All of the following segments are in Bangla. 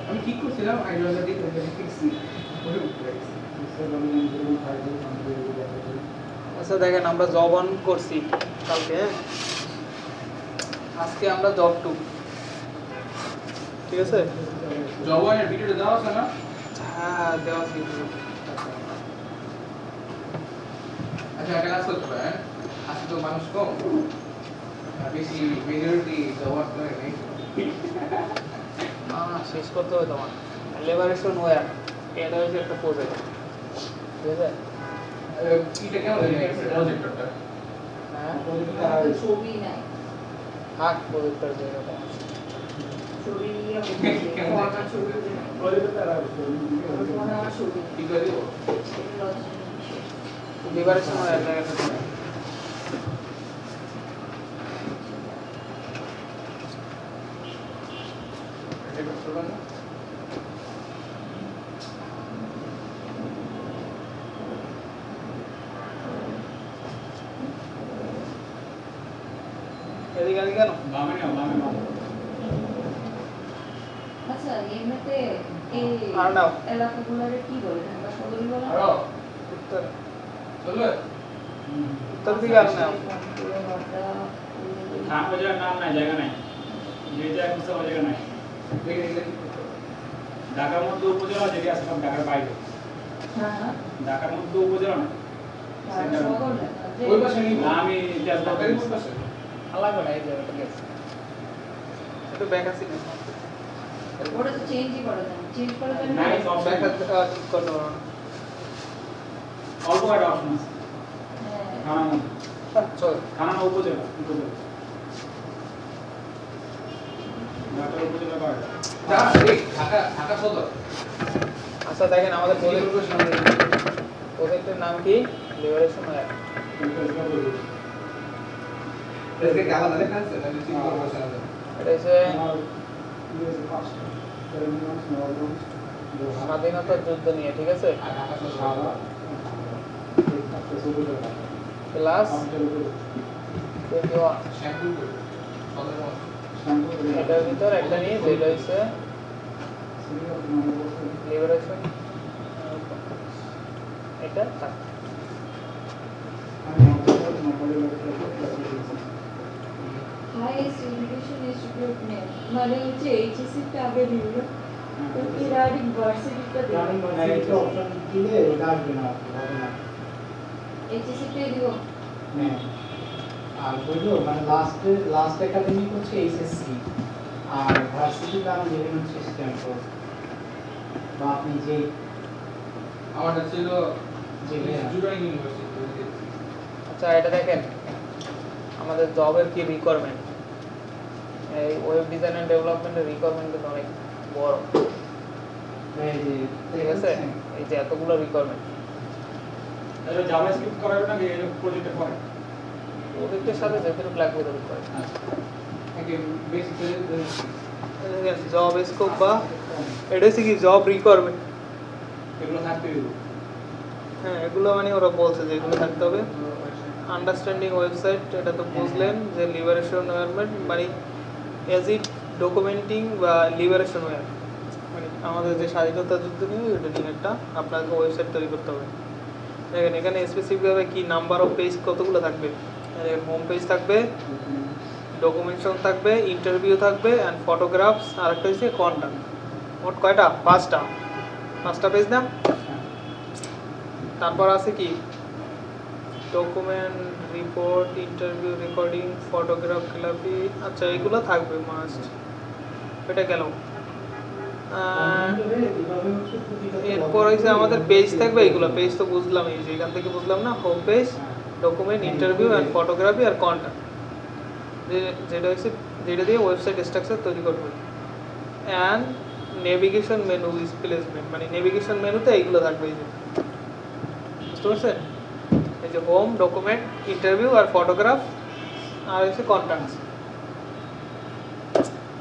আমি ঠিক করছিলাম আইডিওলজি আচ্ছা দেখেন আমরা জব অন করছি কালকে, আজকে আমরা জব 2, ঠিক আছে? জব ওয়ানের ভিডিওটা দেওয়া আছে না? হ্যাঁ দেওয়া আছে। আচ্ছা ক্লাস করতে পারেন, আজকে তো মানুষ কম, বেশি মেজরিটি জব ওয়ান করে নেই। শেষ করতে হবে তোমার লিবারেশন ওয়্যার, এটা হচ্ছে একটা প্রজেক্ট, ঠিক আছে? এটা কেমন লাগে প্রজেক্টরটা? হ্যাঁ ছবি নাই, হাত প্রজেক্টর যেটা ছবি নিয়ে ফরম্যাট ছবি নাই, প্রজেক্টরটা আর ফরম্যাট ছবি কি করে দিব? লিবারেশন ওয়্যার জায়গাটা এটা করতে না। এদিকে এদিকে কেন? বামে নাও। আচ্ছা এমনিতে এই আর নাও। এলাকাগুলোরে কি বলে? ঢাকা শহরই বলে? আরো উত্তর চলবে? উত্তর দিকে আর নাও। নাম বোঝার নাম নাই, জায়গা নাই, যে জায়গা খুঁজছে ওই জায়গা নাই। ঢাকার মধ্যে উপজেলা যেটি আছে সব ঢাকার বাইরে। হ্যাঁ ঢাকার মধ্যে উপজেলা না, শহর না, ওই পাশে নিব। না আমি ইতিহাস বলতে ওই পাশে আলাদা না, এই জায়গাটা গেছে একটু ব্যাক আসি না, ওটা তো চেঞ্জই করা যায়, চেঞ্জ করা যায় না। নাই সব ব্যাক ঠিক করতে পারো না। অল্প একটা অপশন আছে হ্যাঁ থানার মধ্যে, চল থানা না উপজেলা, ঢাকার উপজেলা বাইরে। ঢাকা সদর। আচ্ছা দেখেন আমাদের প্রজেক্টের নাম কি? Liberation war. এটা হচ্ছে স্বাধীনতার যুদ্ধ নিয়ে, ঠিক আছে? ক্লাস 21 এটার ভিতর একটা নিয়ে যেটা হচ্ছে লিবারেশন, এটা থাক। হাইয়েস্ট এডুকেশন ইনস্টিটিউট মানে হচ্ছে এইচএসসি টা আগে দিল, তো কি রাইডিং ভার্সিটিটা দিল, অপশন দিলে ওটা আসবে না, হবে না। এইচএসসি টা দিব। হ্যাঁ আর বুঝলো মানে লাস্ট একাডেমিক হচ্ছে এইচএসসি, আর ভার্সিটি কারণ যেখানে হচ্ছে স্ট্যানফোর্ড বা আপনি যে আমারটা ছিল যে জুডাইন ইউনিভার্সিটি। আচ্ছা এটা দেখেন আমাদের জবের কি রিকোয়ারমেন্ট, এই ওয়েব ডিজাইন এন্ড ডেভেলপমেন্টের রিকোয়ারমেন্ট কিন্তু অনেক বড়, ঠিক আছে? এই যে এতগুলো রিকোয়ারমেন্ট, তাহলে জাভাস্ক্রিপ্ট করার না এই প্রজেক্টে পড়ে প্রজেক্টের সাথে যেটুকু লাগবে ততটুকু করে। জব স্কোপ বা এটা হচ্ছে কি জব রিকোয়ারমেন্ট, এগুলো থাকতে হবে। হ্যাঁ এগুলো মানে ওরা বলছে যে এগুলো থাকতে হবে। আন্ডারস্ট্যান্ডিং ওয়েবসাইট, এটা তো বুঝলেন যে লিবারেশন ওয়্যার মানে এজ ইট ডকুমেন্টিং বা লিবারেশন ওয়্যার মানে আমাদের যে স্বাধীনতা যুদ্ধ নিয়ে ওইটা নিয়ে একটা আপনাকে ওয়েবসাইট তৈরি করতে হবে। দেখেন এখানে স্পেসিফিকভাবে কি নাম্বার অফ পেজ কতগুলো থাকবে, হোম পেজ থাকবে, ডকুমেন্টেশন থাকবে, ইন্টারভিউ থাকবে অ্যান্ড ফটোগ্রাফস, আর একটা হচ্ছে কন্টাক্ট। মোট কয়টা? পাঁচটা পেজ না? তারপর আছে কি document, report, interview, recording, photograph, গ্রাফি, আচ্ছা এগুলো থাকবে মাস্ট। এটা গেল। এরপর হচ্ছে আমাদের পেজ থাকবে, এইগুলো পেজ তো বুঝলাম, এই যে এখান থেকে বুঝলাম না, home page, document, interview and photography আর কন্টাক্ট, যেটা দিয়ে ওয়েবসাইট স্ট্রাকচার তৈরি করবে। And navigation menu is placement, মানে নেভিগেশন মেনুতে এইগুলো থাকবে, এই যে বুঝতে পারছেন? এই যে হোম, ডকুমেন্ট, ইন্টারভিউ আর ফটোগ্রাফ আর হচ্ছে কন্টাক্টস।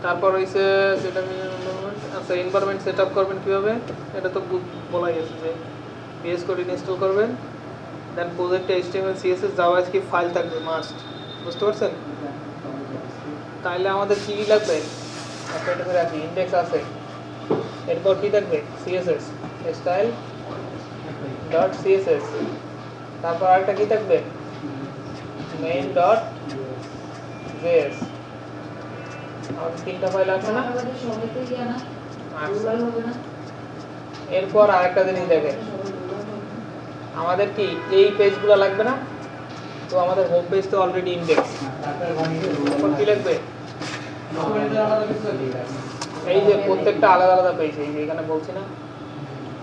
তারপর হচ্ছে যেটা আচ্ছা এনভায়রনমেন্ট সেট আপ করবেন কীভাবে, এটা তো বলাই গেছে যে ভিএস কোড ইনস্টল করবেন, দেন প্রজেক্টে HTML CSS জাভাস্ক্রিপ্ট ফাইল থাকবে মাস্ট, বুঝতে পারছেন? তাহলে আমাদের কি লাগবে? একটা এটা করে রাখি, ইন্ডেক্স আছে, এরপর কি থাকবে? CSS স্টাইল ডট CSS, তারপর আরেকটা কি থাকবে? Main dot JS। আমাদের তিনটা ফাইল আছে না? আমাদের সবাই তো ইয়া না, আচ্ছা। রুলার হবে না। এরপর আরেকটা জিনিস দেখেন, সবাই রুলার হবে না। আমাদের কি এই পেজগুলো লাগবে না? তো আমাদের হোম পেজ তো অলরেডি ইন্ডেক্স, তারপর বানিয়ে এরপর কি লাগবে? ডকুমেন্টের আলাদা কিছু আছে? এই যে প্রত্যেকটা আলাদা আলাদা পেজ, এই যে এখানে বলছি না,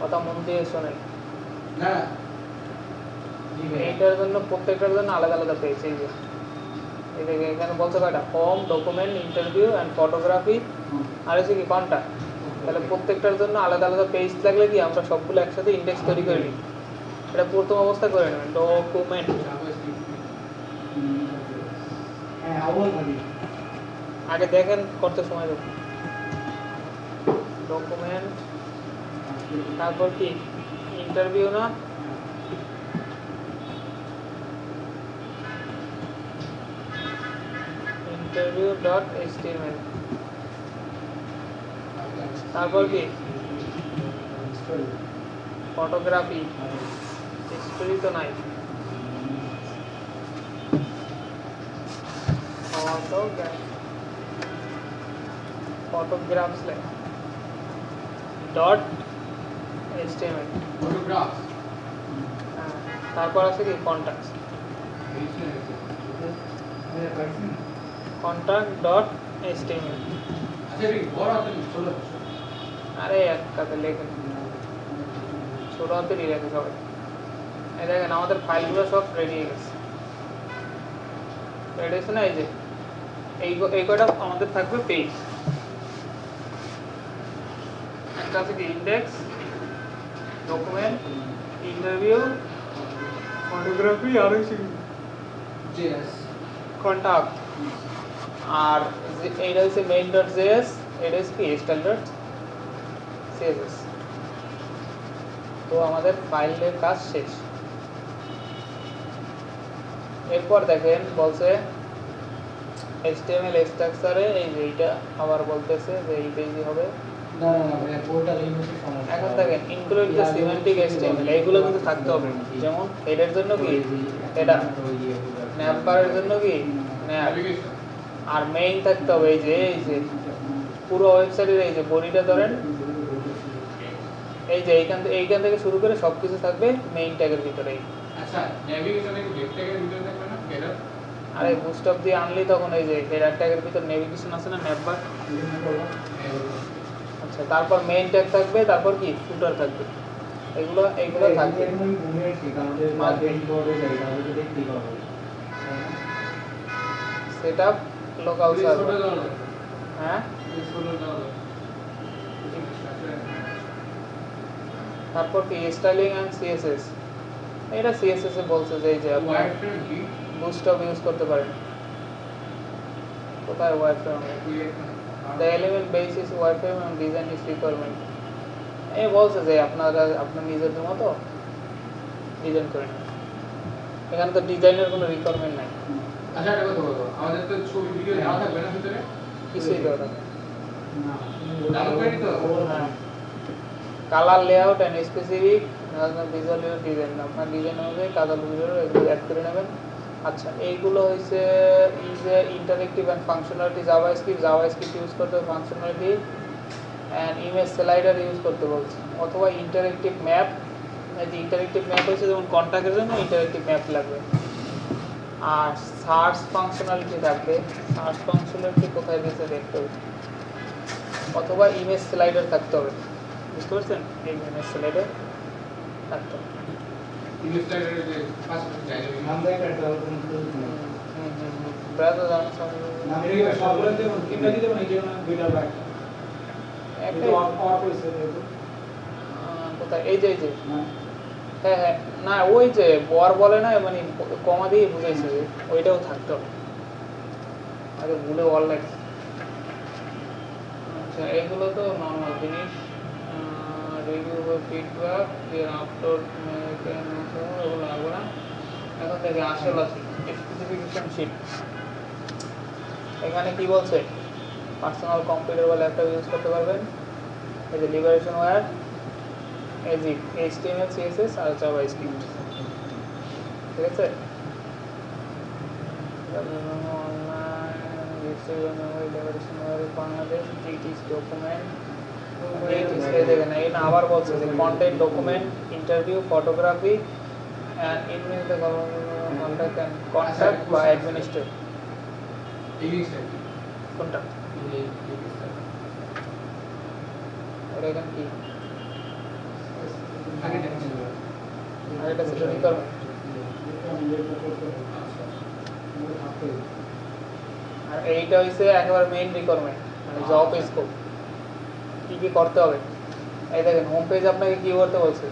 কথা মন দিয়ে শোনেন, না এইটার জন্য প্রত্যেকটার জন্য আলাদা আলাদা পেজ। এই যে এই দেখে এখানে বলছে কয়টা? Home, document, interview and photography, আর হচ্ছে কি কন্টাক্ট। তাহলে প্রত্যেকটার জন্য আলাদা আলাদা পেজ লাগলে কি আমরা সবগুলো একসাথে ইন্ডেক্স তৈরি করে নিই। এটা প্রথম অবস্থা করে নেবেন, ডকুমেন্ট। হ্যাঁ আউল ভাবি আগে দেখেন করতে সময় দেবেন। ডকুমেন্ট, তারপর কি ইন্টারভিউ না, ইন্টারভিউ ডট HTML, তারপর কি ফটোগ্রাফি, হিস্টোরি তো নাই, ফটোগ্রাফস ডট HTML। ফটোগ্রাফ তারপর আছে কি কন্টাক্ট, কন্টাক্ট ডট HTML। আচ্ছা রে বড় আছে ছোট আরে এক কাতে লেখেন, ছোট হাতেরই লেখে সবাই। এই দেখেন আমাদের ফাইলগুলো সব রেডি হয়ে গেছে, রেডি হয়েছে না? এই যে এই কয়টা আমাদের থাকবে পেজ, একটা আছে কি ইন্ডেক্স, ডকুমেন্ট, ইন্টারভিউ, ফটোগ্রাফি, আর হচ্ছে জেএস কন্টাক্ট। আর এইটা হচ্ছে মেইন ডট জেএস, এটা হচ্ছে কি স্টাইল ডট সিএসএস। তো আমাদের ফাইলের কাজ শেষ। এরপর দেখেন বলছে HTML স্ট্রাকচারে এই যে এইটা আবার বলতেছে যে এই পেজই হবে। না না না ভাই পোর্টাল ইউনিটি সমস্যা এখন দেখেন ইনক্লুড দ্য সিমেন্টিক HTML, এইগুলো কিন্তু থাকতে হবে। যেমন এটার জন্য কি এটা, ন্যাপবারের জন্য কি ন্যাপ, নেভিগেশন আর মেইন থাকতে হবে এই যে পুরো ওয়েবসাইটের এই যে বডিটা ধরেন, এই যে এইখান থেকে শুরু করে সবকিছু থাকবে মেইন ট্যাগের ভিতরেই। আচ্ছা নেভিগেশনে কি লেফট ট্যাগের ভিতরে থাকবে না হেডার আরে বুস্ট অফ দিয়ে আনলি তখন এই যে হেডার ট্যাগের ভিতর নেভিগেশন আছে না, ন্যাপবার। আচ্ছা, তারপর মেইন ট্যাগ থাকবে, তারপর কি ফুটার থাকবে, এইগুলো থাকবে। সেটআপ লোকাল সার্ভার, হ্যাঁ। তারপর কি স্টাইলিং এন্ড সিএসএস, এটা সিএসএস এ বলছে যে এই যে আপনি ওয়াইফ্রেম কি বুস্ট অফ ইউজ করতে পারেন। কোথায় ওয়াইফ্রেম? The element base is wireframe and design is requirement. এই বলছে যে আপনারা আপনার নিজের মতো ডিজাইন করে নেন, এখানে তো ডিজাইনের কোনো রিকোয়ারমেন্ট নাই, আচ্ছা এটা কথা বলো আমাদের তো ছবি ভিডিও দেওয়া থাকবে না ভিতরে কিছুই দেওয়া থাকে ডাউনলোড করে নিতে হবে হ্যাঁ। Colour layout and specific visual design, আপনার ডিজাইন অনুযায়ী কালার ভিডিও এগুলো অ্যাড করে নেবেন। আচ্ছা, এইগুলো হচ্ছে interactive and functionality, JavaScript use করতে হবে, functionality and image slider use করতে বলছে, অথবা ইন্টারেক্টিভ ম্যাপ। এই যে ইন্টারেক্টিভ ম্যাপ হচ্ছে যেমন কন্ট্যাক্টের জন্য ইন্টারেক্টিভ ম্যাপ লাগবে। আর সার্চ ফাংশনালিটি থাকবে, সার্চ ফাংশনালিটি কোথায় দিয়েছে দেখতে হবে, অথবা ইমেজ স্লাইডার থাকতে হবে, বুঝতে পারছেন? এই ইমেজ স্লাইডার থাকতে হবে। ইনস্টাগ্রামে যে পাসপোর্ট চাইলে ব্রাউজার কোথায়? এই যে হ্যাঁ হ্যাঁ, না ওই যে বর বলে না, মানে কমা দিয়ে বুঝাইছে, ওইটাও থাকতে হবে। আগে ভুলে অনলাইন। আচ্ছা, এগুলো তো নর্মাল জিনিস, রিভিউ ফিডব্যাক দিয়ে আপলোড এগুলো লাগবে না। দেখে আসল আছে স্পেসিফিকেশন শিট। এখানে কি বলছে পার্সোনাল কম্পিউটার বা ল্যাপটপ ইউজ করতে পারবেন, এই যে লিবারেশন ওয়্যার এজি এইচটিএমএল সিএসএস আর জাভাস্ক্রিপ্ট, ঠিক আছে। Liberation War Bangladesh British document দেখেন এটা আবার বলছে যে content document interview photography and email the contact and contact বা অ্যাডমিনিস্ট্রেট কোনটা এটা এখানে কি আগেটা সেটা রিকোয়ারমেন্ট আর এইটা হইছে একেবারে মেইন রিকোয়ারমেন্ট মানে জব স্কোপ কি কি করতে হবে। এই দেখেন হোম পেজ আপনাকে কি করতে বলছে,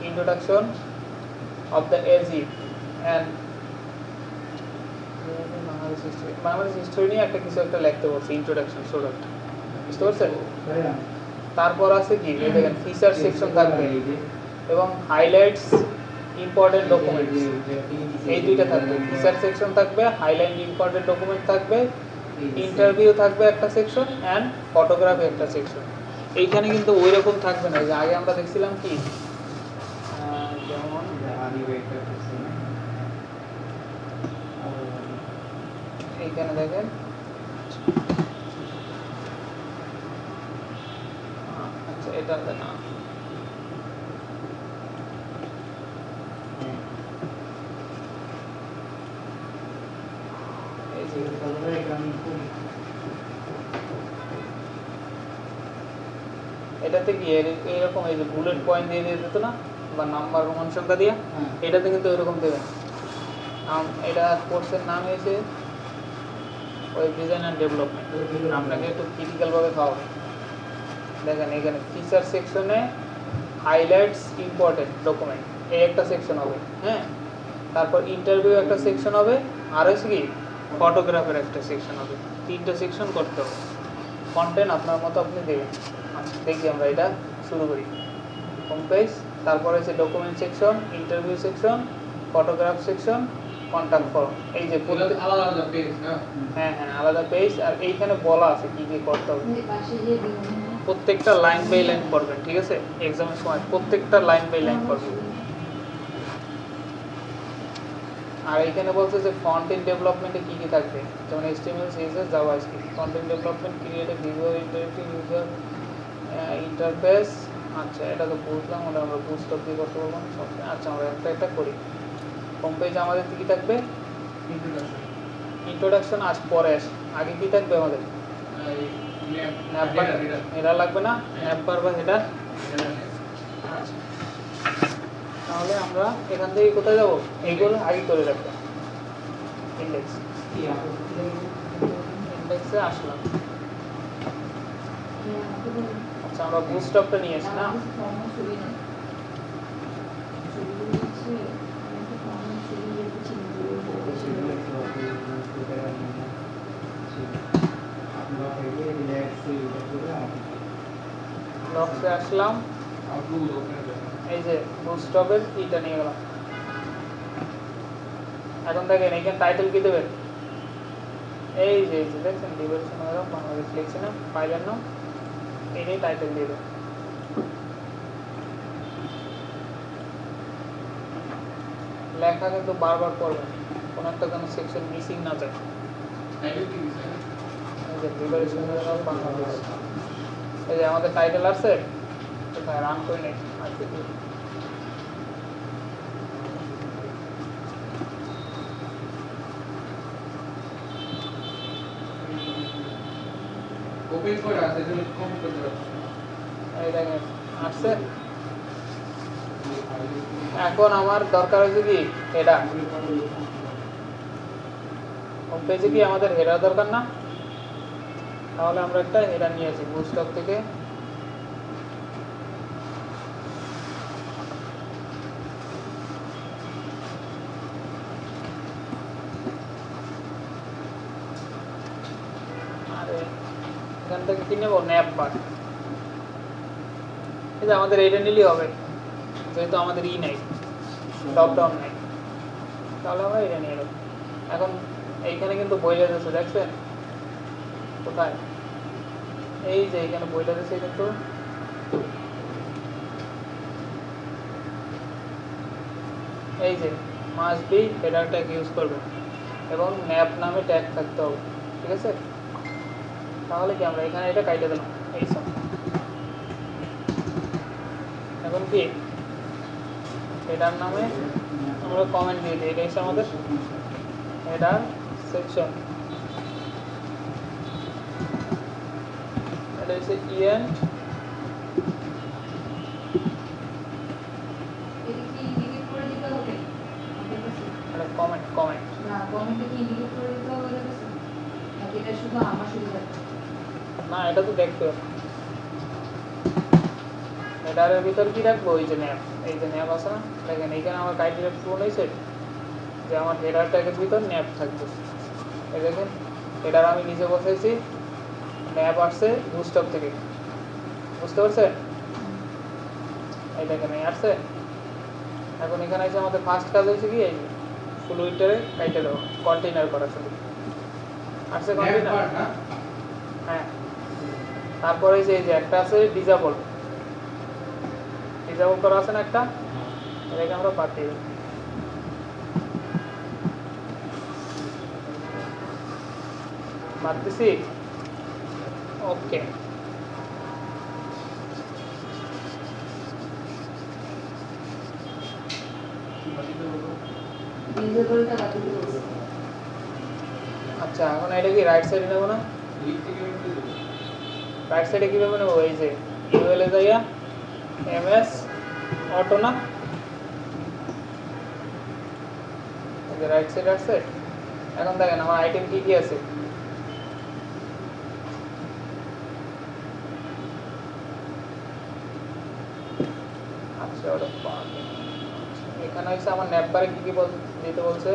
introduction of the AG and Bangladesh history নিয়ে একটা কিছু একটা লিখতে বলছে, ইন্ট্রোডাকশন স্টুডেন্ট, বুঝতে পারছেন। তারপর আছে কি এই দেখেন ফিচার সেকশন থাকবে এবং হাইলাইটস ইম্পর্টেন্ট ডকুমেন্টস, এই দুইটা থাকবে। ফিচার সেকশন থাকবে, হাইলাইট ইম্পর্টেন্ট ডকুমেন্ট থাকবে, ইন্টারভিউ থাকবে একটা সেকশন অ্যান্ড ফটোগ্রাফি একটা সেকশন। এইখানে কিন্তু ওই রকম থাকবে না যে আগে আমরা দেখছিলাম কি যেমন এইখানে দেখেন আচ্ছা এটা না এই যে এটাতে কি এরকম এই যে বুলেট পয়েন্ট দিয়ে দিয়ে দিত না বা নাম্বার রোমান সংখ্যা দিয়ে, এটাতে কিন্তু এরকম দেবেন। এটা কোর্সের নাম এসে ওয়েব ডিজাইন অ্যান্ড ডেভেলপমেন্ট, আপনাকে একটু ক্রিটিক্যালভাবে খাওয়াবে। দেখেন এখানে ফিচার সেকশনে হাইলাইটস ইম্পর্টেন্ট ডকুমেন্ট এই একটা সেকশন হবে, হ্যাঁ। তারপর ইন্টারভিউ একটা সেকশন হবে, আর হচ্ছে কি ফটোগ্রাফের একটা সেকশন হবে, তিনটা সেকশন করতে হবে। কন্টেন্ট আপনার মতো আপনি দেবেন। আচ্ছা দেখি আমরা এটা শুরু করি। হোম পেজ, তারপরে হচ্ছে document section, interview section, photograph section, contact form. এই যে আলাদা আলাদা পেজ না, হ্যাঁ হ্যাঁ আলাদা পেজ, আর এইখানে বলা আছে কি কি করতে হবে। প্রত্যেকটা লাইন বাই লাইন পড়বেন, ঠিক আছে। এক্সামের সময় প্রত্যেকটা লাইন বাই লাইন পড়বেন। আর এইখানে বলছে যে ফন্ট এন্ড ডেভেলপমেন্টে কি কি থাকবে, যেমন HTML CSS JavaScript. Front end development create a visual interactive user interface. আচ্ছা এটা তো বুঝলাম, ওটা আমরা বুস্ট দিয়ে করতে পারবো না সব। আচ্ছা আমরা একটা একটা করি। হোম পেজে আমাদের কি থাকবে, ইন্ট্রোডাকশন আজ পরে আসে, আগে কি থাকবে আমাদের ন্যাপবার, এটা লাগবে না ন্যাপবার বা হেডার। আচ্ছা তাহলে আমরা এখান থেকে কোথায় যাবো, এইগুলো আগে করে রাখবো। ইন্ডেক্স, ইন্ডেক্সে আসলাম। আচ্ছা আমরা বুস্টআপটা নিয়ে আসি না, লক্সে আসলাম, এই যে বুস্টআপের এটা নিয়ে গেলাম। এখন দেখেন এখানে টাইটেল কি দেবেন, এই যে দেখছেন লিবারেশন ওয়্যার বাংলাদেশ লিখছে না, ফাইলের নাম, এই টাইটেল দিয়ে দেবেন। লেখা কিন্তু বারবার পড়বেন, কোনো একটা যেন সেকশন মিসিং না যায়। এই যে লিবারেশন ওয়্যার বাংলাদেশ, এই যে আমাদের টাইটেল আছে, কোথায় রান করে নেই আজকে কি ওপেন করে আছে এজন্য কম করতে পারছি। এই দেখেন আসছে। এখন আমার দরকার হচ্ছে কি এটা, হোম পেজে কি আমাদের হেডার দরকার না, তাহলে আমরা একটা হেডার নিয়ে আসি বুস্টআপ থেকে। আরে এখান থেকে কি নেবো, ন্যাপবার। এই যে আমাদের এটা নিলেই হবে, যেহেতু আমাদের ই নাই, ড্রপ ডাউন নাই। তাহলে আমরা এটা নিয়ে নেব। এখন এইখানে কিন্তু বইটা যাচ্ছে, দেখছেন কোথায়? এই যে এইখানে বইটা যাচ্ছে কিন্তু, এই যে must be header tag use করবে এবং ন্যাপ নামে ট্যাগ থাকতে হবে, ঠিক আছে? তাহলে কি আমরা এখানে এটা কাইটে দিলাম এই সব। এখন কি হেডার নামে আমরা কমেন্ট দিয়ে দিই, এটা হচ্ছে আমাদের হেডার সেকশন, এটা হচ্ছে ইভেন্ট এটা কি ইন্ডিকেট করে দিতে হবে আমাদের কাছে? এটা কমেন্ট কমেন্ট না, কমেন্টে কি ইন্ডিকেট করে দিতে হবে ওদের কাছে? নাকি এটা শুধু আমার সুবিধা? না, এটা তো দেখতে হবে। হেডারের ভিতর কি রাখবো? ওই যে ন্যাপ, এই যে ন্যাপ আছে না, দেখেন এইখানে আমার ক্রাইটেরিয়া পূরণ হয়েছে যে আমার হেডার ট্যাগের ভিতর ন্যাপ থাকবে। এই দেখেন হেডার আমি নিচে বসাইছি, ন্যাপ আসছে বুস্টঅপ থেকে, বুঝতে পারছেন? এই দেখেন এই আসছে। এখন এখানে এসে আমাদের ফার্স্ট কাজ হয়েছে কি, এই ফ্লুইডটারে কাইটে দেবো, কন্টেইনার করা শুধু আসছে কন্টেইনার। হ্যাঁ, তারপরে এই যে একটা আছে ডিজাবল, ডিজাবল করা আছে না একটা, এটাকে আমরা বাদ দিয়ে দেব। বাদ দিছি, ওকে। ডিজেবলটা বাদ দিতে বলছি। আচ্ছা, এখন এটা কি রাইট সাইডে নেবো না? রাইট সাইডে কীভাবে নেবো? এই যে ইউএল এ যাইয়া এমএস অটো না, এই যে রাইট সাইড আসছে। এখন দেখেন আমার আইটেম কি কি আছে, আচ্ছা ওটা এখানে হচ্ছে আমার ন্যাপ বারে কি কি দিতে বলছে,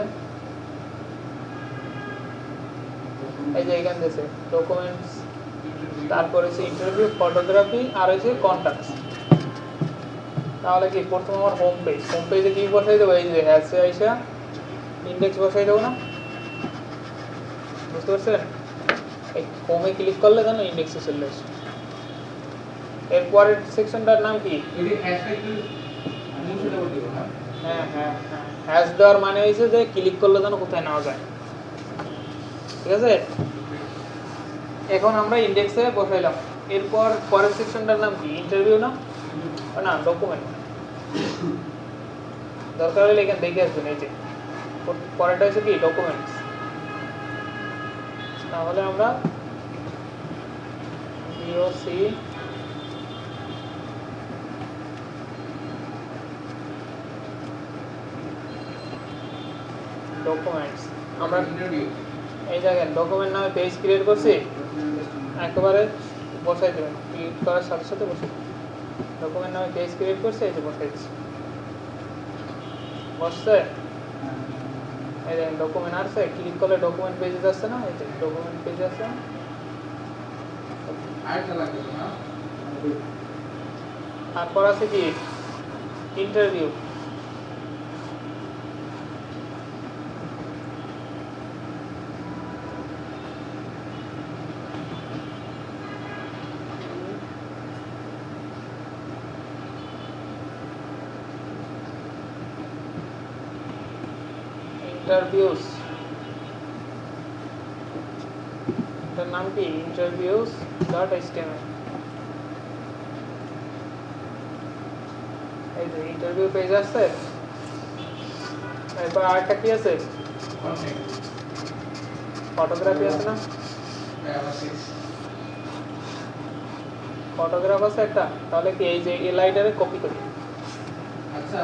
এই যে এখানে দিয়েছে ডকুমেন্টস, তারপর হচ্ছে ইন্টারভিউ, ফটোগ্রাফি, আর হচ্ছে কন্ট্যাক্টস। তাহলে কি প্রথম আমার হোম পেজ, হোম পেজে কি বসাই দেবো? এই যে হ্যাশে আইসা ইন্ডেক্স বসাই দেবো না, বুঝতে পারছেন? এই হোমে ক্লিক করলে যেন ইন্ডেক্সে চলে আসে। এরপরের সেকশনটার নাম কি? হ্যাঁ হ্যাঁ হ্যাঁ, হ্যাশ দেওয়ার মানে হয়েছে যে ক্লিক করলে যেন কোথায় নেওয়া যায়, ঠিক আছে? এখন আমরা ইন্ডেক্সে বসাইলাম। এরপর পরের সেকশনটার নাম কি? ইন্টারভিউ না, না ডকুমেন্ট, দরকার হলে এখানে দেখে আসবেন। এই যে পরেরটা হচ্ছে কি ডকুমেন্টস, তাহলে আমরা ডিওসি ডকুমেন্টস, আমরা এই জায়গায় ডকুমেন্ট নামে পেজ ক্রিয়েট করছি, একেবারে বসাই দেবেন, ক্লিক করার সাথে সাথে বসে ডকুমেন্ট নামে পেজ ক্রিয়েট করছে, এই যে বসাই দিচ্ছি, বসছে। এই যে ডকুমেন্ট আসছে, ক্লিক করলে ডকুমেন্ট পেজে যাচ্ছে না, এই যে ডকুমেন্ট পেজে আসছে। তারপর আছে কি ইন্টারভিউ, ইন্টারভিউস, এটার নাম কি ইন্টারভিউস ডট এইচটিএমএল। এই যে ইন্টারভিউ পেজ আসছে। এরপর আরেকটা কি আছে? ফটোগ্রাফি আছে না, ফটোগ্রাফ আছে একটা। তাহলে কি এই যে এই লাইটারে কপি করি। আচ্ছা,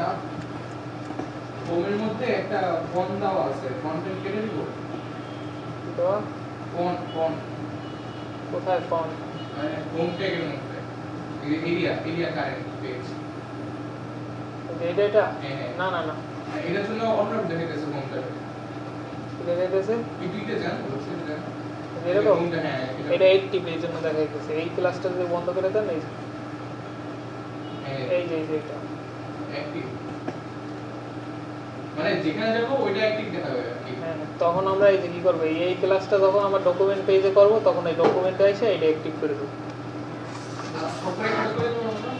হোমের মধ্যে একটা ফোন দেওয়া আছে, কন্টেন্ট কেটে দিব। তো ফোন কোথায় ফোন? মানে হোম ট্যাগের মধ্যে এরিয়া কারেন্ট পেজ। এটা এটা হ্যাঁ। না না না, এটার জন্য অন্য দেখাইতেছে হোম ট্যাগ। এটা দেখাইতেছে পিপিতে যান, ওয়েবসাইটে যান। এরকম, হ্যাঁ, এটা 80 পেজের জন্য দেখাইতেছে। এই ক্লাসটা যদি বন্ধ করে দেন, এই যে এই যে এটা অ্যাক্টিভ মানে যেখানে যাবো ওইটা অ্যাক্টিভ দেখাবে আর কি। হ্যাঁ, তখন আমরা এই যে কি করবো, এই ক্লাসটা যখন আমরা ডকুমেন্ট পেজে করবো তখন এই ডকুমেন্টে এসে এটা অ্যাক্টিভ করে দেবো। আর সবটাই কাজ করে দেবো আমরা।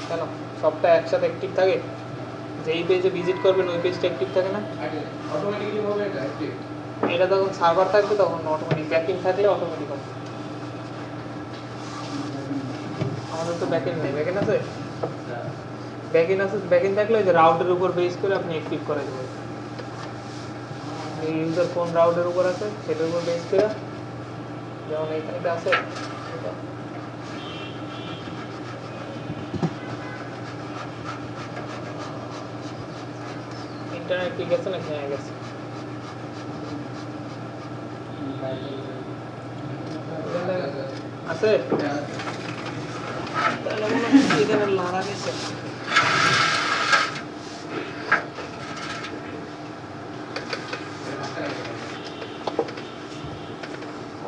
কেন সবটা একসাথে অ্যাক্টিভ থাকে? যেই পেজে ভিজিট করবেন ওই পেজটা অ্যাক্টিভ থাকে না? আগে অটোমেটিক্যালি হবে এটা অ্যাক্টিভ। এটা যখন সার্ভার থাকবে তখন অটোমেটিক, ব্যাকএন্ড থাকলে অটোমেটিক হবে। আমাদের তো ব্যাকএন্ড নেই, ব্যাকএন্ড আছে? ব্যাকএন্ড আছে, ব্যাকএন্ড থাকলে ওই যে রাউটের উপর বেস করে আপনি অ্যাক্টিভ করে দেবেন। এই ইউজার কোন রাউটের উপর আছে সেটার উপর বেস করে, যেমন এইখানে আছে এটা। ইন্টারনেট ঠিক আছে নাকি? হয়ে গেছে। আছে? তাহলে মনে হচ্ছে এখানে লড়া গেছে।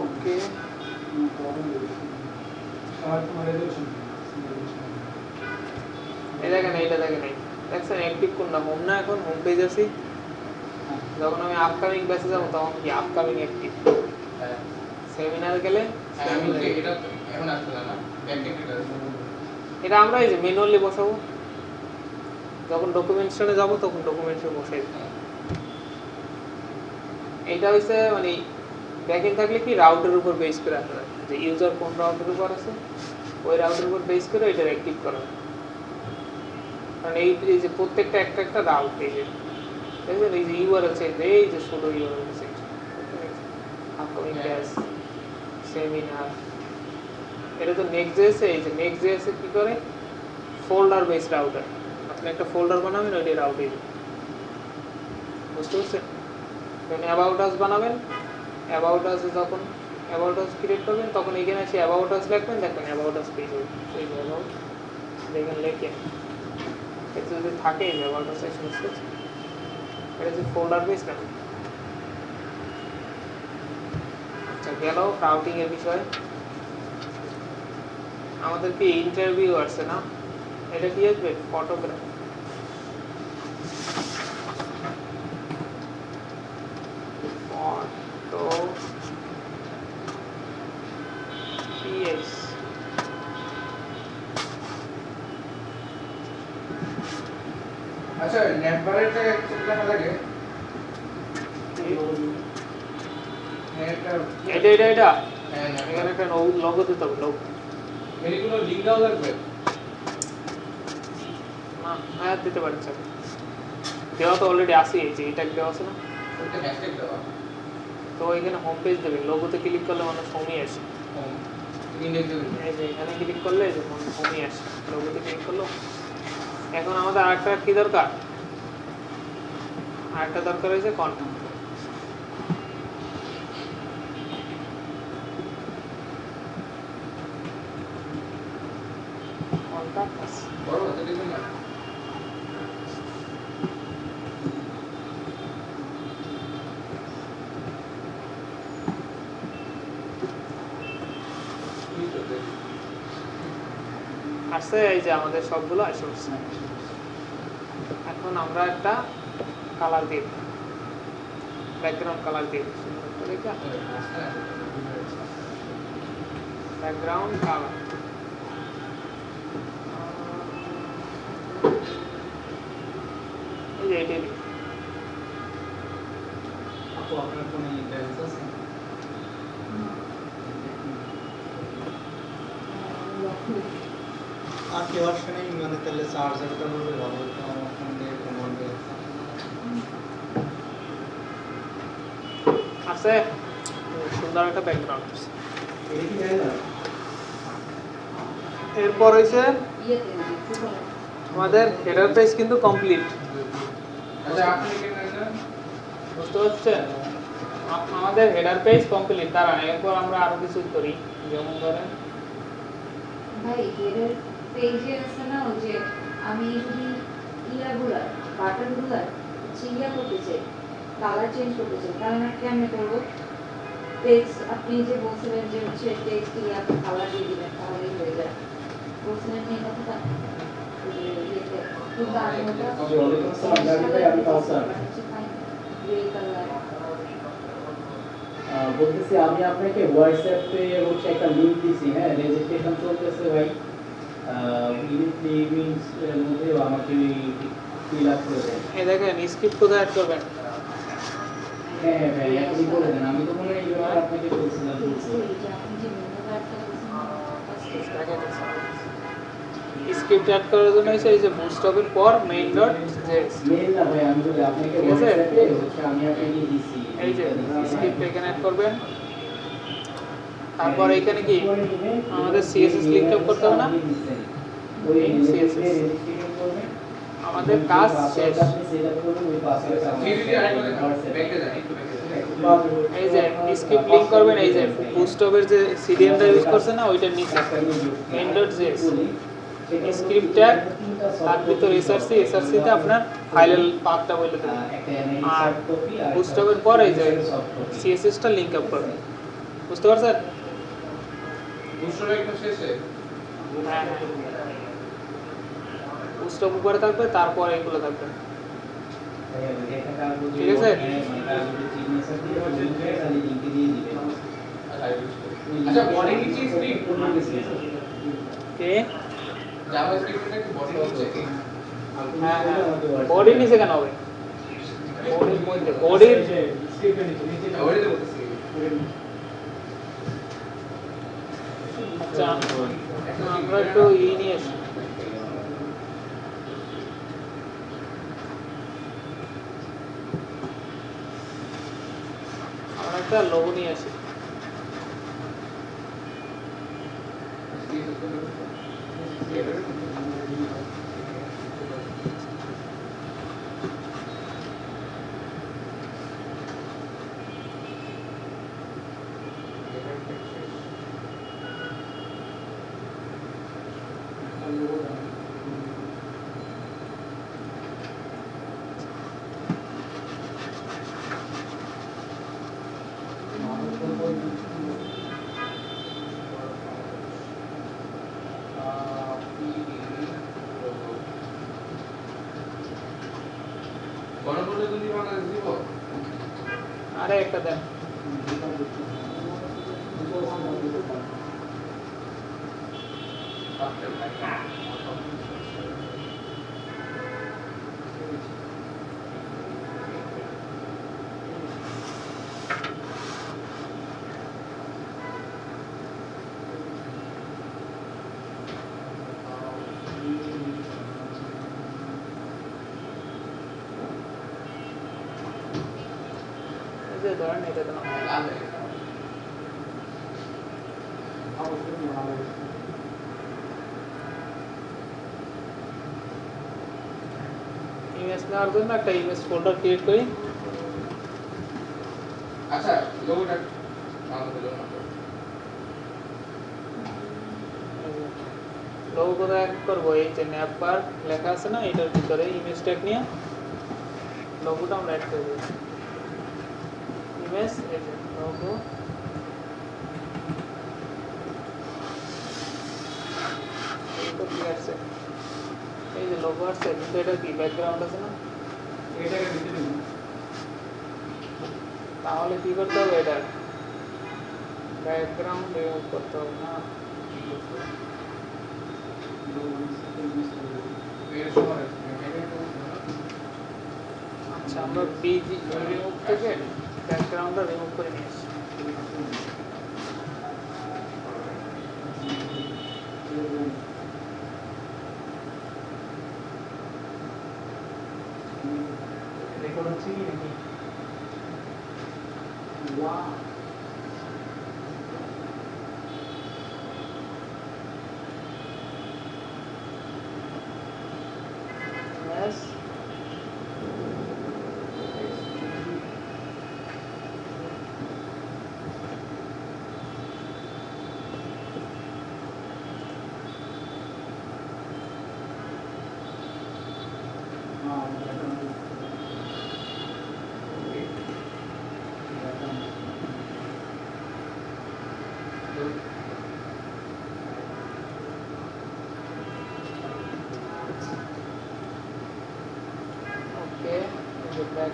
ওকে, এই দেখেন, এইটা দেখেন, দেখছেন অ্যাক্টিভ কোনটা? হোম না? এখন হোম পেজ আছি। যখন আমি আপকামিং ব্যাচে যাবো তখন কি আপকামিং অ্যাক্টিভ। হ্যাঁ সেমিনারে গেলে আমি এটা এখন আসছে না অ্যাক্টিভ এটা। এটা আমরা এই যে ম্যানুয়ালি বসাবো, যখন ডকুমেন্টেশনে যাব তখন ডকুমেন্টসে বসাই দেব। এইটা হচ্ছে মানে ব্যাকএন্ড থাকলে কি রাউটের উপর বেস করে আসবে, যে ইউজার কোন রাউটের উপর আছে ওই রাউটের উপর বেস করে এটা অ্যাক্টিভ করা হয়। কারণ এই যে প্রত্যেকটা একটা একটা রাউট, এই যে দেখবেন এই যে ইউআরএল চেঞ্জ, এই যে pseudo URL change, upcoming batch, seminar, এটা তো নেক্সট.js। এই যে নেক্সট.js কি করে, ফোল্ডার বেস রাউটার। আপনি একটা ফোল্ডার বানাবেন, ওইটাই রাউট হয়ে যাবে। বুঝতে পারছেন? যখন অ্যাবাউট আস বানাবেন, অ্যাবাউট আস যখন অ্যাবাউট আস ক্রিয়েট করবেন তখন এখানে এসে অ্যাবাউট আস লিখবেন, দেখবেন অ্যাবাউট আস পেজ হবে। এই যে অ্যাবাউট দেখেন লেখেন, এটা যদি থাকে অ্যাবাউট আস সেকশন, এটা যে ফোল্ডার বেস না। আচ্ছা, গেল রাউটিং এর বিষয়। আমাদের কি ইন্টারভিউ আসছে না? এটা কি আসবে? ফটোগ্রাফ। Photo PS. আচ্ছা নেটবারের যে লেখা থাকে এটা এটা এটা হ্যাঁ এখানে একটা লোগো দিতে হবে, লোগো। এগুলো লিংক দাও লাগবে। না, হ্যাঁ দিতে পারেন স্যার, দেওয়া তো অলরেডি আছে। এই যে এটা দেওয়া আছে না, ওটা হ্যাশট্যাগ দাও। তো এখানে হোম পেজ দেবেন, লোগোতে ক্লিক করলে মানুষ হোমই আসে। ইন্ডেক্স দেবে। এই যে এখানে ক্লিক করলে যে হোমই আসে, লোগোতে ক্লিক করলো। এখন আমাদের আরেকটা কি দরকার? আরেকটা দরকার হয়েছে কন্ট্যাক্ট। কন্ট্যাক্ট আছে। বড় হাতে দেখুন না। আসছে, এই যে আমাদের সবগুলো আসে উঠছে। এখন আমরা একটা কালার দিই, ব্যাকগ্রাউন্ড কালার দিই, ব্যাকগ্রাউন্ড কালার। এই যে এটাই দিই। আপু আপনার ফোনে ইন্টারনেট আছে? আর কেউ আসবে না, মানে তাহলে চার্জারটা বলবে ভালো হতো। আমার ফোন দিয়ে কমান্ড আছে সুন্দর একটা ব্যাকগ্রাউন্ড আছে। এরপর হয়েছে আমাদের হেডার পেজ কিন্তু কমপ্লিট। আচ্ছা আপনি কি করেন? বুঝতে পারছেন? আমাদের হেডার পেজ কমপ্লিট। দাঁড়ান, এরপর আমরা আরো কিছু করি, যেমন ধরেন ভাই হেডার পেজে আছে না, ওই যে আমি যদি ইয়াগুলা বাটনগুলা ইয়া করতে চাই, কালার চেঞ্জ করতে চাই, তাহলে আমি কেমনে করবো? পেজ আপনি যে বলছিলেন যে হচ্ছে পেজ কি আপনি কালার দিয়ে দিবেন তাহলেই হয়ে যায়, বলছিলেন না এই কথাটা? ওই যে ইয়েতে কিন্তু আমি ওটা ওয়ালাইকুম আসসালাম, জাকির ভাই, আমি কাউসার। গ্রে কালার বলতেছি আমি আপনাকে হোয়াটসঅ্যাপে হচ্ছে একটা লিংক দিছি, হ্যাঁ, রেজিস্ট্রেশন চলতেছে ভাই। মিনিটস এর মধ্যে আমাকে ফিল আপ করে দেন। এই দেখেন স্ক্রিপ্ট কোথায় অ্যাড করবেন? হ্যাঁ হ্যাঁ ভাই, এখনই করে দেন। আমি তো মনে হয় এই ব্যাপারে আপনাকে বলছিলাম। আপনি যে মেনু কার্ডটা স্ক্রিপ্ট অ্যাড করার জন্য এসে এই যে বুটস্ট্র্যাপের পর মেইন ডট যে মেইল না ভাই, আমি যদি আপনাকে ঠিক আছে? হোয়াটসঅ্যাপে হচ্ছে আমি আপনাকে দিছি। এই যে স্ক্রিপ্ট এখানে অ্যাড করবেন। তারপর এখানে কি আমাদের CSS লিঙ্ক আপ করতে হবে না? ওই এই CSS CSS রেজিস্ট্রেশন করবেন। আমাদের কাজ শেষ। আপনি সেটআপ করবেন, ওই পাসওয়ার্ড দিদি আরেকবার দেখাও ব্যাকে যান একটু ব্যাকে যান এই যে স্ক্রিপ্ট লিংক করবেন, এই যে বুটস্ট্র্যাপের যে সিডিএমটা ইউজ করছে না ওইটার নিচে main dot JS script tag, তার ভিতর এসআরসি তে আপনার ফাইলের পাথটা বলে দেবেন। আর বুটস্ট্র্যাপের পর এই যে সিএসএসটা লিংক আপ করবেন। বুঝতে পারছেন? দুশোর একদম শেষে হ্যাঁ হ্যাঁ, বুটস্ট্র্যাপ উপরে থাকবে, তারপর এগুলো থাকবে। ঠিক আছে? আচ্ছা বডি নিচে স্ক্রিপ্ট কে? জাভা স্ক্রিপ্টটা কি বডি নিচে হ্যাঁ হ্যাঁ, বডি নিচে কেন হবে? বডির মধ্যে, বডির ওরে তো বলতেছি আচ্ছা আমরা একটু নিয়ে আসি। আমরা একটা লোগো নিয়ে আসি। গণপ্রজাতন্ত্রী বাংলাদেশ দিব আরে একটা দেন। এই যে ধরেন এটা দেন। লাল হয়ে গেছে ইমেজ নেওয়ার জন্য একটা ইমেজ ফোল্ডার ক্রিয়েট করি। আচ্ছা লোগোটা আমাদের জন্য লোগো কোথায় অ্যাড করবো? এই যে ন্যাপ বার লেখা আছে না, এটার ভিতরে ইমেজ ট্যাগ নিয়ে লোগোটা আমরা অ্যাড করে দেবো। ইমেজ, এই যে লোগো, এই তো কি আছে, এই যে লোগো আছে, কিন্তু এটা কি ব্যাকগ্রাউন্ড আছে না? এটাকে দিতে দিন তাহলে কি করতে হবে? এটা ব্যাকগ্রাউন্ড রিমুভ করতে হবে না? এর সময় আচ্ছা আমরা বিজি রিমুভ থেকে ব্যাকগ্রাউন্ডটা রিমুভ করে নিয়ে আসি। রেকর্ড হচ্ছে কি নাকি ওয়াও, Yes.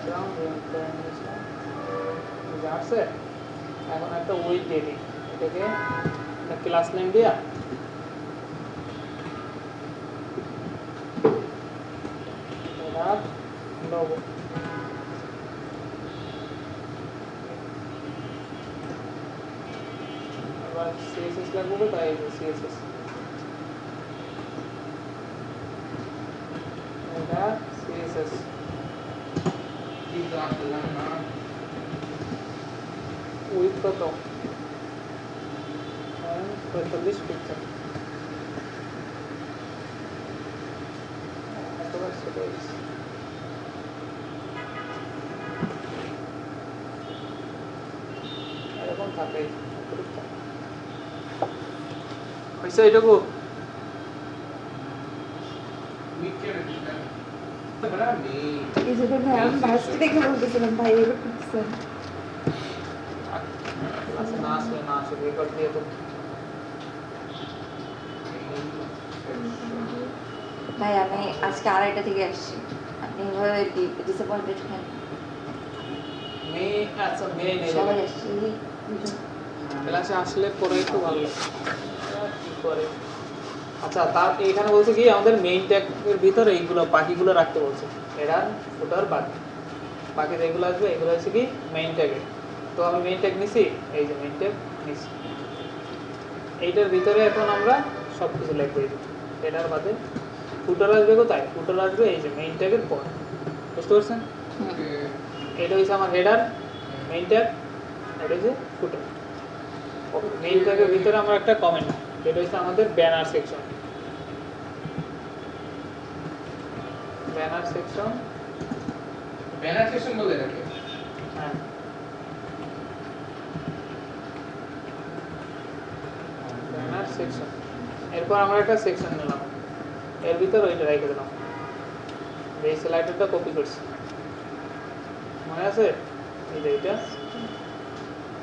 নিয়েছিলাম আসছে। এখন একটা উইক দিয়ে দিই, এটাকে একটা ক্লাস নেম দিয়া এবার লোগো এবার সিএসএস লাগবে, তাই সিএসএস এটা সিএসএস কিন্তু আসতে জানে না। উইথ কত 45 পিক্সেল এতবার ছোট হয়েছে। এরকম থাকে হয়েছে এইটুকু। উইকেন্ড বড় নেই। এই যে ভাই আমি ফার্স্ট দেখে বলতেছিলাম ভাই এগুলো করতেছেন। আচ্ছা না আসলে না আসলে রেকর্ড দিয়ে তো ভাই আমি আজকে 2:30 থেকে আসছি, আপনি এভাবে ডিসঅ্যাপয়েন্টেড কেন? মে আচ্ছা মে নেই সবাই আসছে এই দুজন। ক্লাসে আসলে পরে একটু ভালো লাগে। কি করে আচ্ছা তার এখানে বলছে কি আমাদের মেইন ট্যাগের ভিতরে এইগুলো বাকিগুলো রাখতে বলছে, এরার ফুটার বাকি বাকি যেগুলো আসবে এগুলো হচ্ছে কি মেইন ট্যাগে। তো আমি মেইন ট্যাগ নিছি, এই যে মেইন ট্যাগ নিছি, এইটার ভিতরে এখন আমরা সব কিছু লিখবো। এটার বাদে ফুটার আসবে কোথায়, ফুটার আসবে এই যে মেইন ট্যাগের পর, বুঝতে পারছেন? ওকে এটা হচ্ছে আমার হেডার মেইন ট্যাগ, এটা হচ্ছে ফুটার। মেইন ট্যাগের ভিতরে আমরা একটা কমেন্ট, এটা হচ্ছে আমাদের banner section. Banner section banner section বলে রাখে। হ্যাঁ ব্যানার সেকশন, এরপর আমরা একটা সেকশন নিলাম, এর ভিতর ওইটা রেখে দিলাম, এই স্লাইডারটা কপি করছি, মনে আছে? এই যে এটা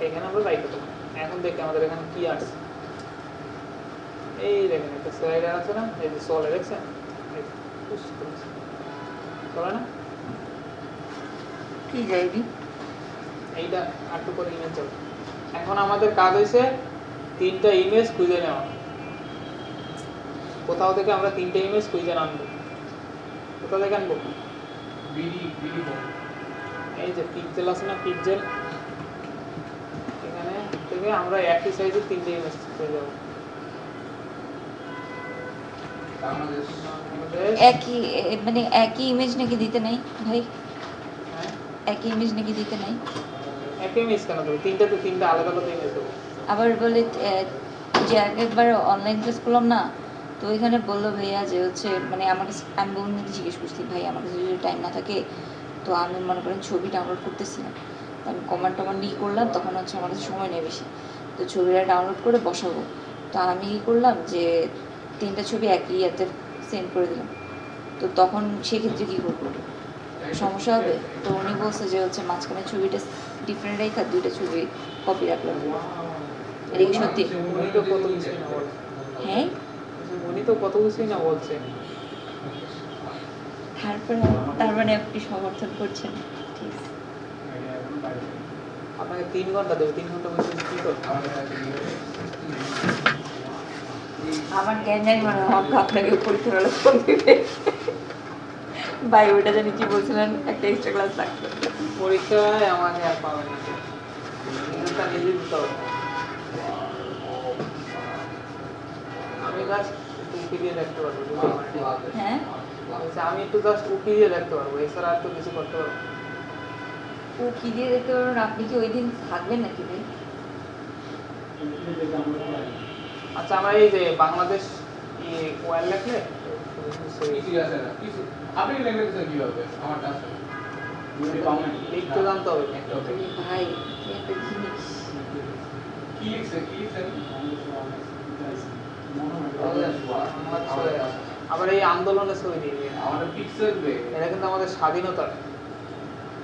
এখানে আমরা রেখে দিলাম। এখন দেখি আমাদের এখানে কি আসছে। এই দেখেন একটা স্লাইডার আছে না, এই যে চলে দেখছেন, এই যে, push করেছে। চলে না? কি যাইবি? এইটা একটু করে ইমেজ চলে। এখন আমাদের কাজ হয়েছে 3টা ইমেজ খুঁজে নেওয়া। কোথাও থেকে আমরা 3টে ইমেজ খুঁজে আনবো। কোথা থেকে আনবো? BD phone. এই যে পিক্সেল আছে না, পিক্সেল, এখানে থেকে আমরা একই সাইজের 3টে ইমেজ খুঁজে যাবো। বাংলাদেশ আমাদের একই মানে একই ইমেজ নাকি দিতে নাই ভাই? হ্যাঁ একই ইমেজ নাকি দিতে নাই? একই ইমেজ কেন দেবো? 3টা আলাদা আলাদা ইমেজ দেবো। আবার বলে যে একবার অনলাইন ক্লাস করলাম না, তো ওইখানে বললো ভাইয়া যে হচ্ছে মানে আমার কাছে, আমি বন্ধুকে জিজ্ঞেস করছি ভাই আমার কাছে যদি টাইম না থাকে, তো আমি মনে করেন ছবি ডাউনলোড করতেছি না, তো আমি কমান্ড টমান্ড ই করলাম, তখন হচ্ছে আমার কাছে সময় নেই বেশি, তো ছবিটা ডাউনলোড করে বসাবো। তো আমি কী করলাম যে 3টা ছবি একই ইয়াতে সেন্ড করে দিলাম, তো তখন সেক্ষেত্রে কী করবো, সমস্যা হবে? তো উনি বলছে যে হচ্ছে মাঝখানে ছবিটা ডিফারেন্ট রেখা 2টা ছবি কপি রাখলাম। এটা কি সত্যি? উনি তো কত কিছুই না বলছে। হ্যাঁ, উনি তো কত কিছুই না বলছে। তার মানে আপনি সমর্থন করছেন? ঠিক আছে। আপনাকে 3 ঘন্টা দেবো, 3 ঘন্টা মধ্যে কি করতে হবে? আমাদের কাছে আমার জ্ঞান জানি মনে হয় আপনাকে পরীক্ষার বেলা ফোন দিবে ভাই, ওইটা জানি কি বলছিলেন, একটা এক্সট্রা ক্লাস থাকবে। পরীক্ষায় আমাকে আর পাবেন না, নিজেরটা নিজে দিতে হবে। আমি জাস্ট উকি দিয়ে দেখতে পারবো, যদি আমার এটা- হ্যাঁ, বলছে আমি একটু জাস্ট উকি দিয়ে দেখতে পারবো, এছাড়া আর তো কিছু করতে পারবো না। ও কি দিয়ে দেখতে পারবেন? আপনি কি ওই দিন থাকবেন নাকি ভাই? আচ্ছা আমরা এই যে বাংলাদেশ ওয়ার লেখলে কিছু আছে না কিছু আপনি ল্যাঙ্গুয়েজে কিভাবে আমারটা আছে লিখতে জানতে হবে। ভাই কি একটা জিনিস। কি লিখছেন আবার এই আন্দোলনের ছবি দিয়ে দিন। আমাদের পিক্সেল বে এটা কিন্তু আমাদের স্বাধীনতার,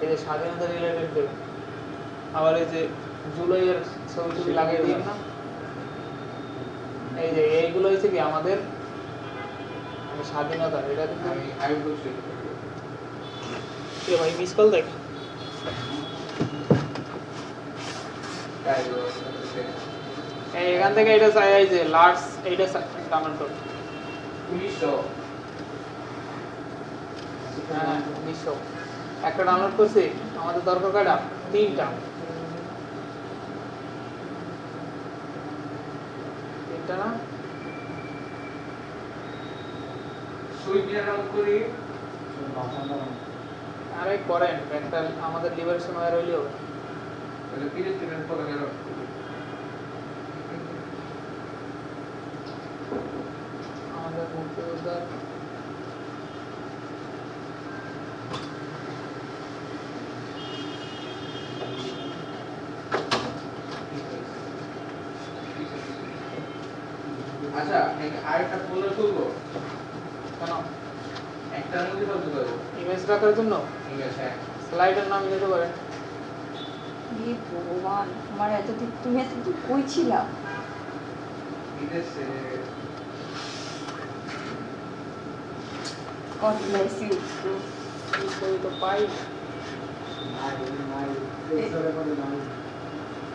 এই যে স্বাধীনতা রিলেটেড দেবে। আবার এই যে জুলাইয়ের ছবি টবি লাগিয়ে দিন না, এই যে এইগুলো হচ্ছে কি আমাদের স্বাধীনতা। এটা কিন্তু আমি বলছি ভাই মিস কল দেখ। তাই এখান থেকে এটা চাই যে লার্জ এইটা ডাউনলোড করো। 1900 হ্যাঁ 1900 একটা ডাউনলোড করছি, আমাদের দরকার কয়টা? 3টা। 3টা না? সুইট ডাউনলোড করি। আরে করেন একটা আমাদের লিবারেশন ওয়্যার হইলেও তাহলে পিডিএফ টিমের পরে ডাউনলোড করি। আমাদের মুক্তিযোদ্ধার আচ্ছা আরেকটা ফোল্ডার খুলবো, কেন একটার মধ্যে কত দেবো? ইমেজ রাখার জন্য ঠিক আছে। স্লাইডের নাম দিতে পারেন। হে ভগবান, আমার এতদিন তুমি এতদিন কই ছিলা? বিদেশে God bless you. এই তো পাই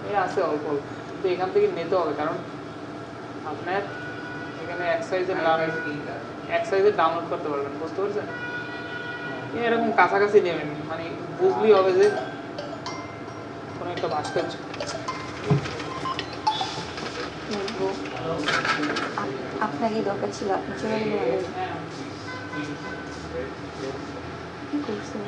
এই আছে অল্প অল্প, কিন্তু এখান থেকে নিতে হবে কারণ আপনার এখানে এক সাইজের ডাউনলোড করতে পারবেন, বুঝতে পারছেন? এরকম কাছাকাছি নেবেন, মানে বুঝলেই হবে যে কোনো একটা ভাস্কর্য। বলবো, আপনাকে দরকার ছিল, আপনি চলে গেলেন। কি করছেন?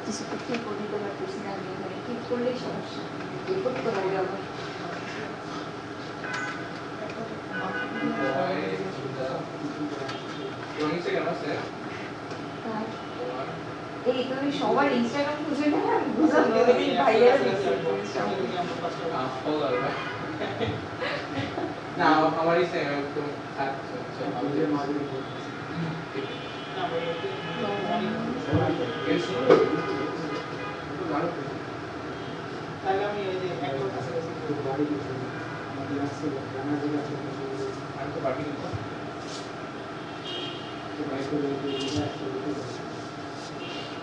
কিছু তো ঠিক করে দিতে পারতেছি না আমি, এখানে ঠিক করলেই সমস্যা, রিপোর্ট করা যাবে। এই তুমি সবার ইনস্টাগ্রাম খুঁজে না, আমি বুঝলাম এই ভাইয়ের না আমারই সেম একদম তাহলে আমি এই যে একটু কাছাকাছি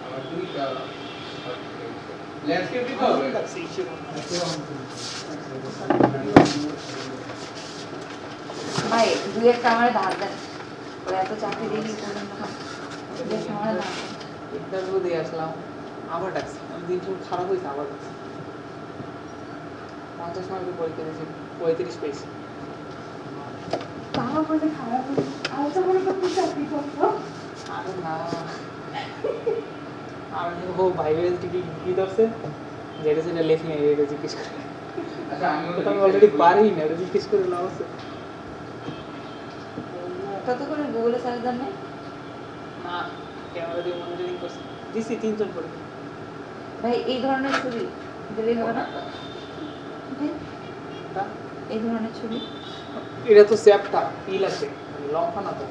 আমার দুইটা ল্যান্ডস্কেপ দিতে হবে। ভাই দুই একটা আমার ধার দেন, ওরা এত চাকরি দিয়ে কি করবেন না, দুই একটা আমার ধার দেন। ইন্টারভিউ দিয়ে আসলাম, আবার ডাকছে, আমি দিন শুরু খারাপ হয়েছে, আবার ডাকছে। 50 মার্কের পরীক্ষা দিয়েছি, 35 পেয়েছি। তাও বলে খারাপ হলো, আর তো মনে করতে চাকরি করবো। আরে না, আর ও ভাইবের টিকিট কি ধরছে, যেটা সেটা লেখি নেই, এটা জিজ্ঞেস করে। আচ্ছা ওটা আমি অলরেডি পারি না, এটা জিজ্ঞেস করে লাভ আছে? কত করে গুগলে সার্চ দেন নাই? না, ক্যামেরা দিয়ে মনিটরিং করছি, দিছি 3 জন করে। ভাই এই ধরনের ছবি দিলেই হবে না? ভাই, তা এই ধরনের ছবি এটা তো স্যাপটা ফিল আছে, লম্বা না তো,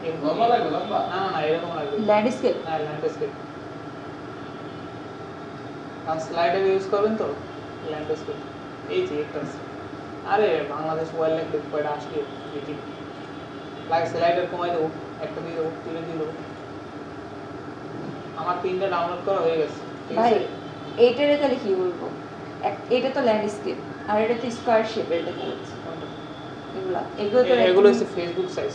এরকম। লম্বা লাগবে লম্বা? না না না, এরকম লাগবে। ল্যান্ডস্কেপ। হ্যাঁ ল্যান্ডস্কেপ, কারণ স্লাইডার ইউজ করবেন তো, ল্যান্ডস্কেপ। এই যে একটা আছে, আরে বাংলাদেশ ওয়াইল্ড লাইফ কয়টা আসলে দেখি লাগে, স্লাইডার কমাই দেবো, একটা দিয়ে দেবো, তুলে দিয়ে দেবো। আমার 3টা ডাউনলোড করা হয়ে গেছে, ঠিক ভাই আছে? এইটারে তাহলে কি বলবো, এটা তো ল্যান্ডস্কেপ আর এটা তো স্কোয়ার শেপের দেখা যাচ্ছে। এগুলো তো এগুলো হচ্ছে ফেসবুক সাইজ।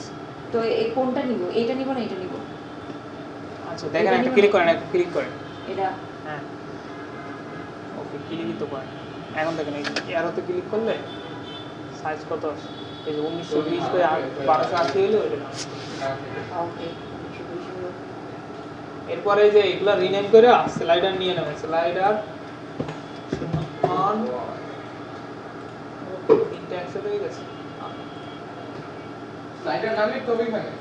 তো এই কোনটা নিব, এইটা নিব না এটা নিব? আচ্ছা দেখেন, একটা ক্লিক করেন, একটা ক্লিক করেন। এটা হ্যাঁ ওকে, ক্লিকই তো করেন। এখন দেখেন এই এরোতে ক্লিক করলে সাইজ কত আছে, এই যে 1920 করে 1280 হলো এটা নাম। ওকে। এরপরে এই যে এগুলা রিনেম করে স্লাইডার নিয়ে নেবেন, স্লাইডার অন 3টা একসাথে হয়ে গেছে। স্লাইডার নাম লিখতে হবে এখানে?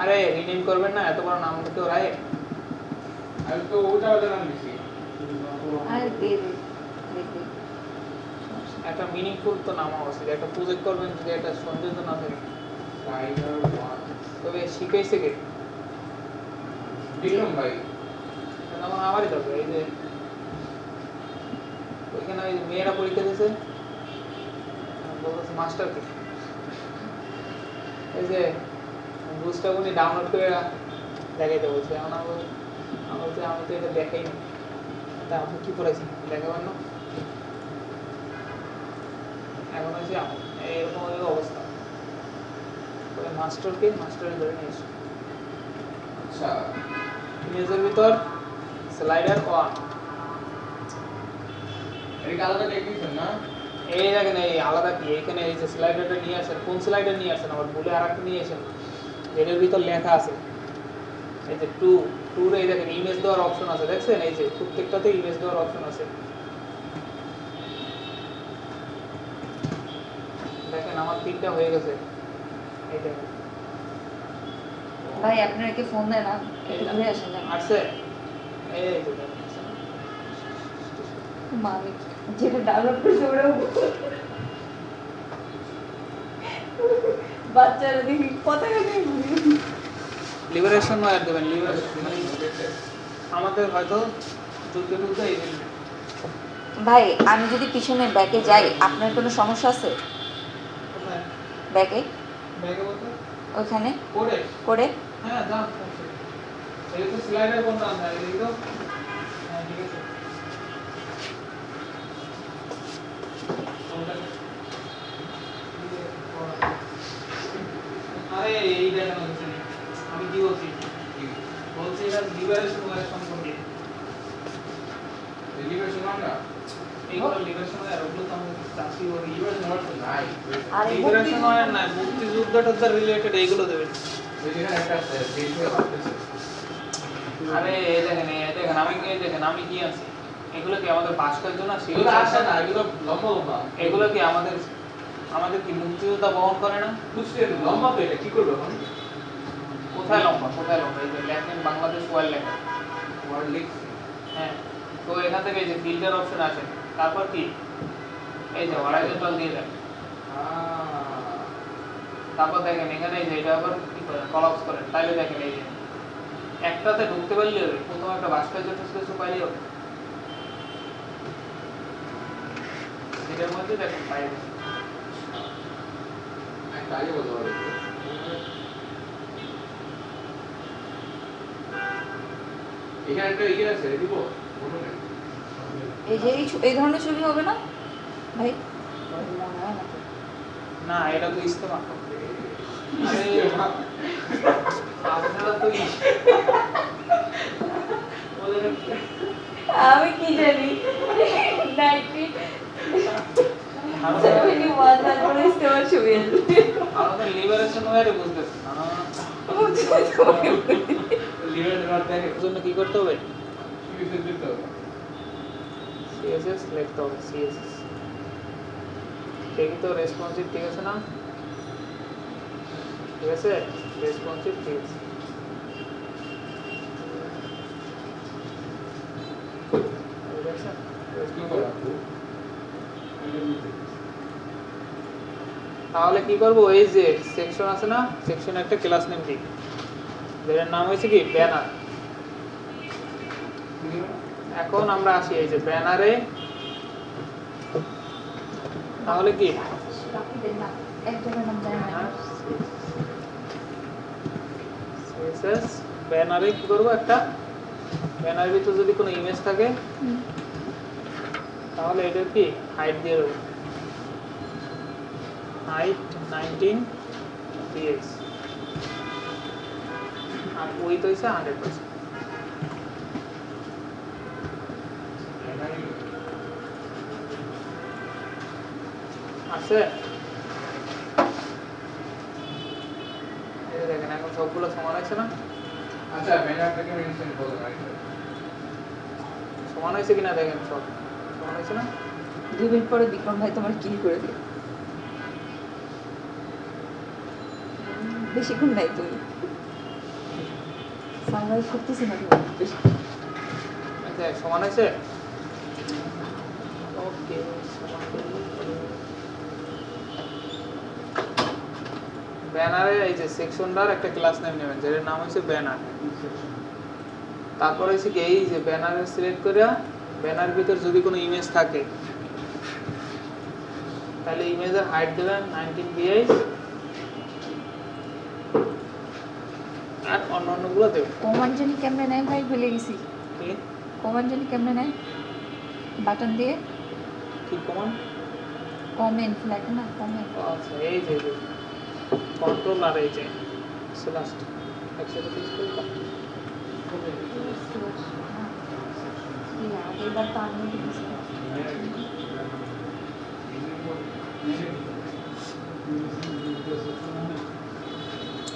আরে রিনেম করবেন না, এত বড় নাম কেউ রায়? আমি তো ওটা ওটা নাম লিখি। আর দে দে দেখি একটা মিনিংফুল তো নাম অবশ্যই, একটা প্রজেক্ট করবেন যদি একটা সৌন্দর্য না থাকে। স্লাইডার 1 তবে শিখাইছে কে? বিক্রম ভাই তখন আমারই দরকার। এই যে ওইখানে ওই মেয়েরা পরীক্ষা দিয়েছে, বলতেছে মাস্টারকে এই যে বুঝটা উনি ডাউনলোড করে দেখাইতে বলছে। এখন আমি বলছি আমি তো এটা দেখাই না, তা আপনি কী করেছেন দেখাবেন না? এখন হচ্ছে এরকম ওদের অবস্থা। ওই মাস্টারের ধরে নিয়ে এসে আচ্ছা ইমেজের ভিতর স্লাইডার অন, এটা কি আলাদা টেকনিশন না? এই দেখেন এই আলাদা কি এখানে এই যে স্লাইডারটা নিয়ে আসেন, কোন স্লাইডার নিয়ে আসেন আবার ভুলে আর একটা নিয়ে আসেন, এটার ভিতর লেখা আছে এই যে টুর এই দেখেন ইমেজ দেওয়ার অপশন আছে, দেখছেন এই যে প্রত্যেকটাতে ইমেজ দেওয়ার অপশন আছে। দেখেন আমার 3টা হয়ে গেছে, এই দেখেন ভাই আপনারা কি ফোন দেয় না, একটু ঘুরে আসেন না। আসছে এই যে দেখেন আসছে না? মালিক যেটা ডাউনলোড করেছে ওরাও বাচ্চারা দেখি পতাকা নিয়ে ঘুরে। লিবারেশন ওয়্যার দেবেন, লিবারেশন মানে আমাদের হয়তো যুদ্ধে এই জন্য। ভাই আমি যদি পিছনে ব্যাকে যাই আপনার কোনো সমস্যা আছে? কোথায় ব্যাকে ব্যাগে বলতে ওখানে করে করে হ্যাঁ দাম এই তো স্লাইডার কোন দাম দেয় এই তো হ্যাঁ ঠিক আছে আরে এই দেখেন হচ্ছে আমি কি বলছি এটা লিবারেশন ওয়ার সম্পর্কে লিবারেশন না এইগুলো লিবারেশন ওয়ার ওগুলো তো আমরা চাষি ওর লিবারেশন ওয়ার তো নাই আর লিবারেশন ওয়ার না মুক্তিযুদ্ধ টুদ্ধ রিলেটেড এইগুলো দেবেন। ওই যেখানে একটা দেশ হয়ে আসছে আরে এই দেখেন আমি কি আছি এগুলো কি আমাদের ভাস্কর্য জন্য এগুলো আসে না, এগুলো লম্বা লম্বা। এগুলো কি আমাদের কি মুক্তিযোদ্ধা বহন করে না? বুঝতে লম্বা তো এটা কি করবে এখন? কোথায় লম্বা এই যে লেখেন বাংলাদেশ ওয়ার লেখা ওয়ার্ড লিখছে। হ্যাঁ তো এখান থেকে এই যে ফিল্টার অপশন আছে, তারপর কি এই যে হরাইজন্টাল দিয়ে দেন, তারপর দেখেন এখানে এই যে এটা আবার কি করেন কলাপস করেন, তাইলে দেখেন এই যে একটাতে ঢুকতে পারলে হবে, প্রথম একটা ভাস্কর্য টাস্কর্য পাইলে হবে, এটার মধ্যে দেখেন পাইলে একটা আগে বলতে পারবে। এখানে একটা ইয়ে আছে দিব মনে নেই। এই যে এই ধরনের ছবি হবে না ভাই? মনে হয় না তো। না এটা তো ইস্তেমা। আরে আপনারা তো ওদের আমি কি জানি নাইটি ছবি ওয়ান তারপরে ইস্তেমার ছবি আসবে। আমাদের লিবারেশন ওয়ারে বুঝতেছি না লিবারেশন ওয়ার্ড দেখে এর জন্য কি করতে হবে? কি কিছু দিতে হবে। সিএসএস লিখতে হবে, সিএসএস ঠিকই তো রেসপন্সিভ ঠিক আছে না? ঠিক আছে রেসপন্সিভ ঠিক আছে। দেখছেন? কি করা? তাহলে কি করব, এই যে সেকশন আছে না, সেকশনে একটা ক্লাস নেম দিই, যেটার নাম হয়েছে কি ব্যানার। এখন আমরা আসি এই যে ব্যানারে, তাহলে কি একজনের নাম জানি না। সিএসএস ব্যানারে কি করব, একটা ব্যানারের ভিতর যদি কোনো ইমেজ থাকে তাহলে এটার কি হাইট দিয়ে দেবো, হাইট 19 px আর উইথ হইছে 100%। আছে এই যে দেখেন এখন সবগুলো সমান হয়েছে না? আচ্ছা ব্যানারটাকে মেনশন করো রাইট। সমান হয়েছে কিনা দেখেন, সব সমান হয়েছে না? 2 মিনিট পরে বিক্রম ভাই তোমার কিল করে দিবে। বেশিক্ষণ নাই তুমি সামলাইজ করতেছি না তুমি বেশি। আচ্ছা সমান হয়েছে, ওকে ব্যানারে এই যে সেকশনটার একটা ক্লাস নেম নেবেন যেটার নাম হচ্ছে ব্যানার। তারপর হচ্ছে কি এই যে ব্যানার সিলেক্ট করে ব্যানার ভিতর যদি কোনো ইমেজ থাকে তাহলে ইমেজের হাইট দেবেন 19 pি আর অন্যান্যগুলো দেবেন কমান্ড জানি কেমনে নেয় ভাই ভুলে গেছি কি কমান্ড জানি কেমনে নেয় বাটন দিয়ে কি কমান্ড কমেন্ট লেখে না কমেন্ট আচ্ছা এই যে কন্ট্রোল আর এই যে স্ল্যাশ একসাথে ক্লিক করলাম এবার তো আমি দিয়েছি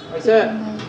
হয়েছে নাই